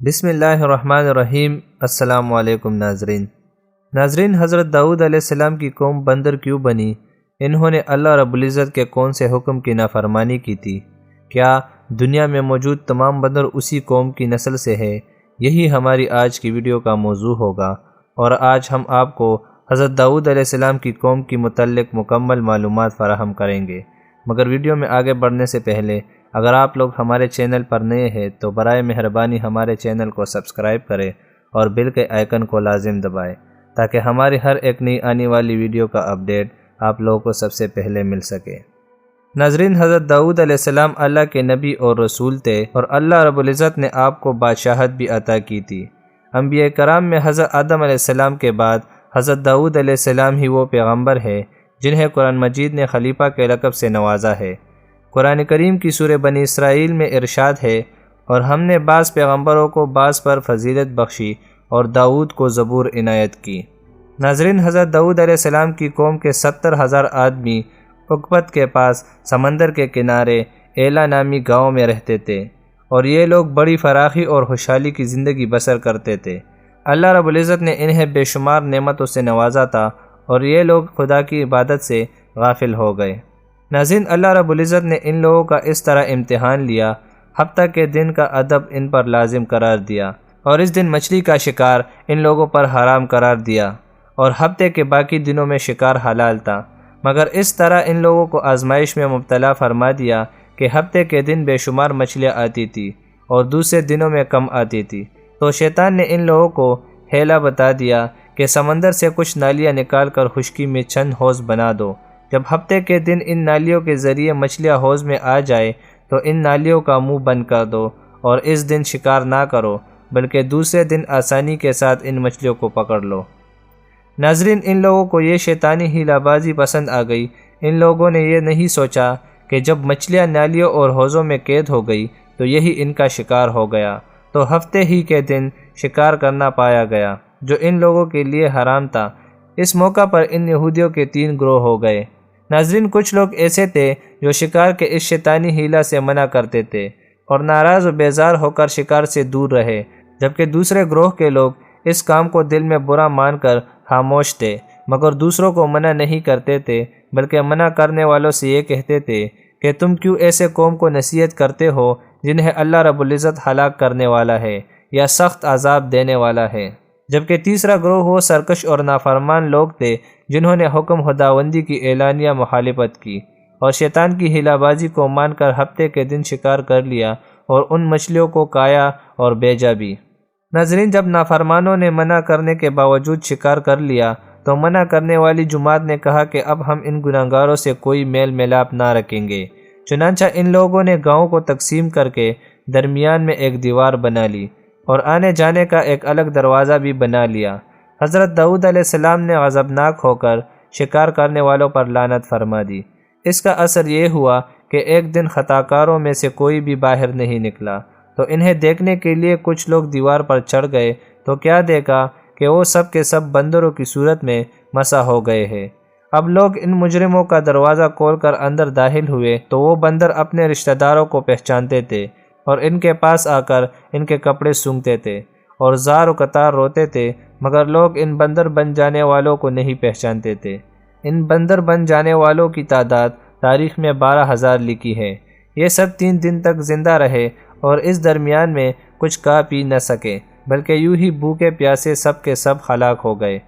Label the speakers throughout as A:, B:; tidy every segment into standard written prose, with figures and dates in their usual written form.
A: بسم اللہ الرحمن الرحیم۔ السلام علیکم ناظرین، حضرت داؤد علیہ السلام کی قوم بندر کیوں بنی؟ انہوں نے اللہ رب العزت کے کون سے حکم کی نافرمانی کی تھی؟ کیا دنیا میں موجود تمام بندر اسی قوم کی نسل سے ہے؟ یہی ہماری آج کی ویڈیو کا موضوع ہوگا، اور آج ہم آپ کو حضرت داؤد علیہ السلام کی قوم کی متعلق مکمل معلومات فراہم کریں گے۔ مگر ویڈیو میں آگے بڑھنے سے پہلے اگر آپ لوگ ہمارے چینل پر نئے ہیں تو برائے مہربانی ہمارے چینل کو سبسکرائب کریں اور بیل کے آئیکن کو لازم دبائیں تاکہ ہماری ہر ایک نئی آنے والی ویڈیو کا اپڈیٹ آپ لوگوں کو سب سے پہلے مل سکے۔ ناظرین، حضرت داؤد علیہ السلام اللہ کے نبی اور رسول تھے، اور اللہ رب العزت نے آپ کو بادشاہت بھی عطا کی تھی۔ انبیاء کرام میں حضرت آدم علیہ السلام کے بعد حضرت داؤد علیہ السلام ہی وہ پیغمبر ہے جنہیں قرآن مجید نے خلیفہ کے لقب سے نوازا ہے۔ قرآن کریم کی سورہ بنی اسرائیل میں ارشاد ہے، اور ہم نے بعض پیغمبروں کو بعض پر فضیلت بخشی اور داؤد کو زبور عنایت کی۔ ناظرین، حضرت داؤد علیہ السلام کی قوم کے 70,000 آدمی عقبت کے پاس سمندر کے کنارے ایلا نامی گاؤں میں رہتے تھے، اور یہ لوگ بڑی فراخی اور خوشحالی کی زندگی بسر کرتے تھے۔ اللہ رب العزت نے انہیں بے شمار نعمتوں سے نوازا تھا، اور یہ لوگ خدا کی عبادت سے غافل ہو گئے۔ ناظرین، اللہ رب العزت نے ان لوگوں کا اس طرح امتحان لیا، ہفتہ کے دن کا ادب ان پر لازم قرار دیا، اور اس دن مچھلی کا شکار ان لوگوں پر حرام قرار دیا، اور ہفتے کے باقی دنوں میں شکار حلال تھا۔ مگر اس طرح ان لوگوں کو آزمائش میں مبتلا فرما دیا کہ ہفتے کے دن بے شمار مچھلیاں آتی تھی اور دوسرے دنوں میں کم آتی تھی، تو شیطان نے ان لوگوں کو حیلہ بتا دیا کہ سمندر سے کچھ نالیاں نکال کر خشکی میں چند حوض بنا دو۔ جب ہفتے کے دن ان نالیوں کے ذریعے مچھلیاں حوض میں آ جائے تو ان نالیوں کا منہ بند کر دو، اور اس دن شکار نہ کرو بلکہ دوسرے دن آسانی کے ساتھ ان مچھلیوں کو پکڑ لو۔ ناظرین، ان لوگوں کو یہ شیطانی ہیلہ بازی پسند آ گئی۔ ان لوگوں نے یہ نہیں سوچا کہ جب مچھلیاں نالیوں اور حوضوں میں قید ہو گئی تو یہی ان کا شکار ہو گیا، تو ہفتے ہی کے دن شکار کرنا پایا گیا جو ان لوگوں کے لیے حرام تھا۔ اس موقع پر ان یہودیوں کے 3 گروہ ہو گئے۔ ناظرین، کچھ لوگ ایسے تھے جو شکار کے اس شیطانی ہیلہ سے منع کرتے تھے اور ناراض و بیزار ہو کر شکار سے دور رہے، جبکہ دوسرے گروہ کے لوگ اس کام کو دل میں برا مان کر خاموش تھے، مگر دوسروں کو منع نہیں کرتے تھے، بلکہ منع کرنے والوں سے یہ کہتے تھے کہ تم کیوں ایسے قوم کو نصیحت کرتے ہو جنہیں اللہ رب العزت ہلاک کرنے والا ہے یا سخت عذاب دینے والا ہے۔ جبکہ تیسرا گروہ وہ سرکش اور نافرمان لوگ تھے جنہوں نے حکم خداوندی کی اعلانیہ مخالفت کی اور شیطان کی ہیلہ بازی کو مان کر ہفتے کے دن شکار کر لیا اور ان مچھلیوں کو کھایا اور بیچا بھی۔ ناظرین، جب نافرمانوں نے منع کرنے کے باوجود شکار کر لیا تو منع کرنے والی جماعت نے کہا کہ اب ہم ان گناہگاروں سے کوئی میل ملاپ نہ رکھیں گے۔ چنانچہ ان لوگوں نے گاؤں کو تقسیم کر کے درمیان میں ایک دیوار بنا لی اور آنے جانے کا ایک الگ دروازہ بھی بنا لیا۔ حضرت داؤد علیہ السلام نے غضبناک ہو کر شکار کرنے والوں پر لعنت فرما دی۔ اس کا اثر یہ ہوا کہ ایک دن خطاکاروں میں سے کوئی بھی باہر نہیں نکلا، تو انہیں دیکھنے کے لیے کچھ لوگ دیوار پر چڑھ گئے تو کیا دیکھا کہ وہ سب کے سب بندروں کی صورت میں مسح ہو گئے ہیں۔ اب لوگ ان مجرموں کا دروازہ کھول کر اندر داخل ہوئے تو وہ بندر اپنے رشتہ داروں کو پہچانتے تھے اور ان کے پاس آ کر ان کے کپڑے سونگھتے تھے اور زار و قطار روتے تھے، مگر لوگ ان بندر بن جانے والوں کو نہیں پہچانتے تھے۔ ان بندر بن جانے والوں کی تعداد تاریخ میں 12,000 لکھی ہے۔ یہ سب 3 دن تک زندہ رہے اور اس درمیان میں کچھ کھا پی نہ سکے، بلکہ یوں ہی بھوکے پیاسے سب کے سب ہلاک ہو گئے۔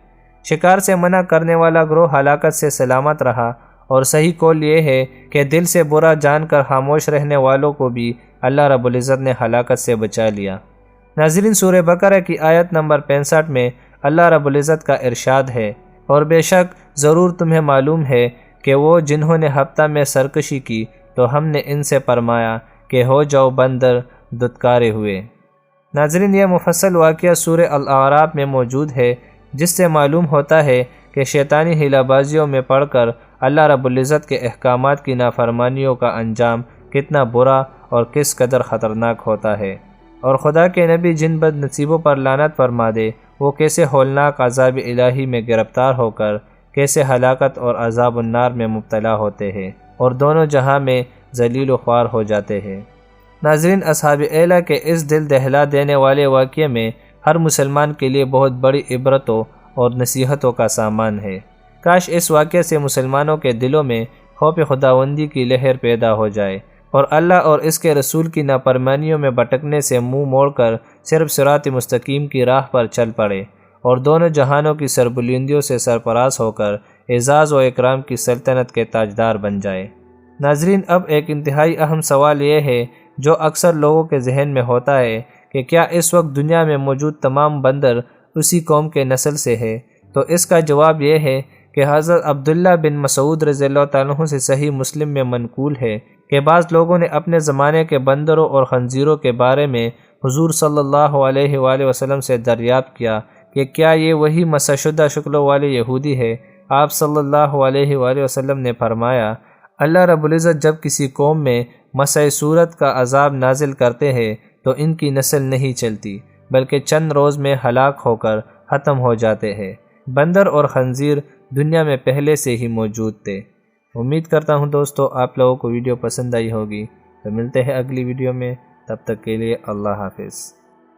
A: شکار سے منع کرنے والا گروہ ہلاکت سے سلامت رہا، اور صحیح قول یہ ہے کہ دل سے برا جان کر خاموش رہنے والوں کو بھی اللہ رب العزت نے ہلاکت سے بچا لیا۔ ناظرین، سورہ بقرہ کی آیت نمبر 65 میں اللہ رب العزت کا ارشاد ہے، اور بے شک ضرور تمہیں معلوم ہے کہ وہ جنہوں نے ہفتہ میں سرکشی کی تو ہم نے ان سے فرمایا کہ ہو جاؤ بندر دھتکارے ہوئے۔ ناظرین، یہ مفصل واقعہ سورہ الاعراف میں موجود ہے، جس سے معلوم ہوتا ہے کہ شیطانی ہیلہ بازیوں میں پڑھ کر اللہ رب العزت کے احکامات کی نافرمانیوں کا انجام کتنا برا اور کس قدر خطرناک ہوتا ہے، اور خدا کے نبی جن بد نصیبوں پر لعنت فرما دے وہ کیسے ہولناک عذاب الہی میں گرفتار ہو کر کیسے ہلاکت اور عذاب النار میں مبتلا ہوتے ہیں اور دونوں جہاں میں ذلیل و خوار ہو جاتے ہیں۔ ناظرین، اصحاب ایلہ کے اس دل دہلا دینے والے واقعے میں ہر مسلمان کے لیے بہت بڑی عبرتوں اور نصیحتوں کا سامان ہے۔ کاش اس واقعے سے مسلمانوں کے دلوں میں خوف خداوندی کی لہر پیدا ہو جائے اور اللہ اور اس کے رسول کی نافرمانیوں میں بھٹکنے سے منہ موڑ کر صرف صراط مستقیم کی راہ پر چل پڑے اور دونوں جہانوں کی سربلندیوں سے سرفراز ہو کر اعزاز و اکرام کی سلطنت کے تاجدار بن جائے۔ ناظرین، اب ایک انتہائی اہم سوال یہ ہے جو اکثر لوگوں کے ذہن میں ہوتا ہے کہ کیا اس وقت دنیا میں موجود تمام بندر اسی قوم کے نسل سے ہے؟ تو اس کا جواب یہ ہے کہ حضرت عبداللہ بن مسعود رضی اللہ تعالیٰ عنہ سے صحیح مسلم میں منقول ہے کہ بعض لوگوں نے اپنے زمانے کے بندروں اور خنزیروں کے بارے میں حضور صلی اللہ علیہ وآلہ وسلم سے دریافت کیا کہ کیا یہ وہی مسح شدہ شکلوں والے یہودی ہے؟ آپ صلی اللہ علیہ وآلہ وسلم نے فرمایا، اللہ رب العزت جب کسی قوم میں مسح صورت کا عذاب نازل کرتے ہیں تو ان کی نسل نہیں چلتی بلکہ چند روز میں ہلاک ہو کر ختم ہو جاتے ہیں۔ بندر اور خنزیر دنیا میں پہلے سے ہی موجود تھے۔ امید کرتا ہوں دوستو آپ لوگوں کو ویڈیو پسند آئی ہوگی، تو ملتے ہیں اگلی ویڈیو میں، تب تک کے لیے اللہ حافظ۔